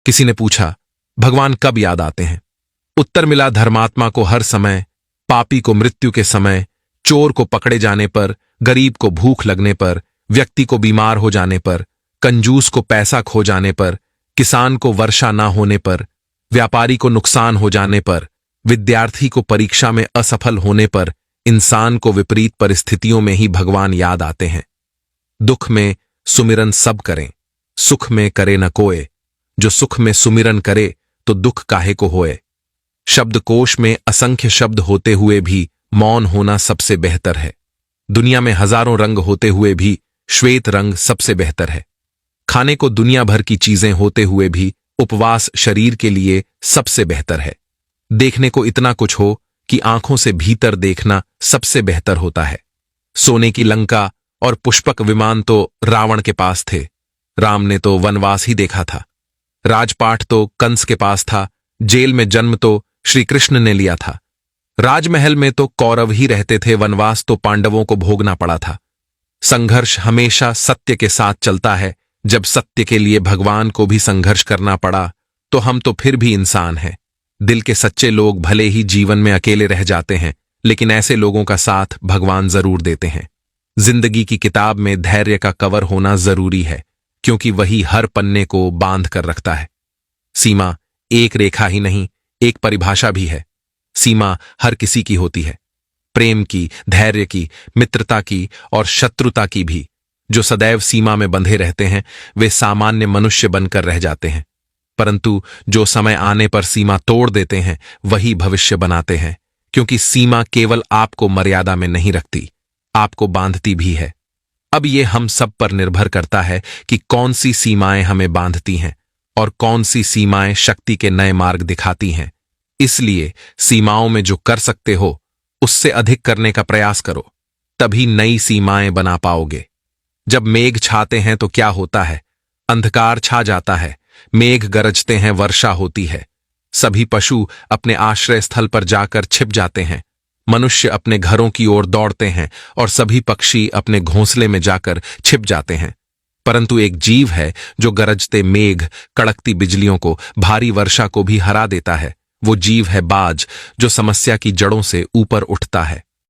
किसी ने पूछा, भगवान कब याद आते हैं? उत्तर मिला, धर्मात्मा को हर समय, पापी को मृत्यु के समय, चोर को पकड़े जाने पर, गरीब को भूख लगने पर, व्यक्ति को बीमार हो जाने पर, कंजूस को पैसा खो जाने पर, किसान को वर्षा ना होने पर, व्यापारी को नुकसान हो जाने पर, विद्यार्थी को परीक्षा में असफल होने पर, इंसान को विपरीत परिस्थितियों में ही भगवान याद आते हैं। दुख में सुमिरन सब करें, सुख में करे न कोय, जो सुख में सुमिरन करे तो दुख काहे को होए। शब्दकोश में असंख्य शब्द होते हुए भी मौन होना सबसे बेहतर है। दुनिया में हजारों रंग होते हुए भी श्वेत रंग सबसे बेहतर है। खाने को दुनिया भर की चीजें होते हुए भी उपवास शरीर के लिए सबसे बेहतर है। देखने को इतना कुछ हो कि आंखों से भीतर देखना सबसे बेहतर होता है। सोने की लंका और पुष्पक विमान तो रावण के पास थे, राम ने तो वनवास ही देखा था। राजपाट तो कंस के पास था, जेल में जन्म तो श्री कृष्ण ने लिया था। राजमहल में तो कौरव ही रहते थे, वनवास तो पांडवों को भोगना पड़ा था। संघर्ष हमेशा सत्य के साथ चलता है। जब सत्य के लिए भगवान को भी संघर्ष करना पड़ा तो हम तो फिर भी इंसान हैं। दिल के सच्चे लोग भले ही जीवन में अकेले रह जाते हैं, लेकिन ऐसे लोगों का साथ भगवान जरूर देते हैं। जिंदगी की किताब में धैर्य का कवर होना जरूरी है, क्योंकि वही हर पन्ने को बांध कर रखता है। सीमा एक रेखा ही नहीं, एक परिभाषा भी है। सीमा हर किसी की होती है, प्रेम की, धैर्य की, मित्रता की और शत्रुता की भी। जो सदैव सीमा में बंधे रहते हैं वे सामान्य मनुष्य बनकर रह जाते हैं, परंतु जो समय आने पर सीमा तोड़ देते हैं वही भविष्य बनाते हैं, क्योंकि सीमा केवल आपको मर्यादा में नहीं रखती, आपको बांधती भी है। अब ये हम सब पर निर्भर करता है कि कौन सी सीमाएं हमें बांधती हैं और कौन सी सीमाएं शक्ति के नए मार्ग दिखाती हैं। इसलिए सीमाओं में जो कर सकते हो उससे अधिक करने का प्रयास करो, तभी नई सीमाएं बना पाओगे। जब मेघ छाते हैं तो क्या होता है? अंधकार छा जाता है, मेघ गरजते हैं, वर्षा होती है। सभी पशु अपने आश्रय स्थल पर जाकर छिप जाते हैं, मनुष्य अपने घरों की ओर दौड़ते हैं और सभी पक्षी अपने घोंसले में जाकर छिप जाते हैं। परंतु एक जीव है जो गरजते मेघ, कड़कती बिजलियों को, भारी वर्षा को भी हरा देता है। वो जीव है बाज, जो समस्या की जड़ों से ऊपर उठता है।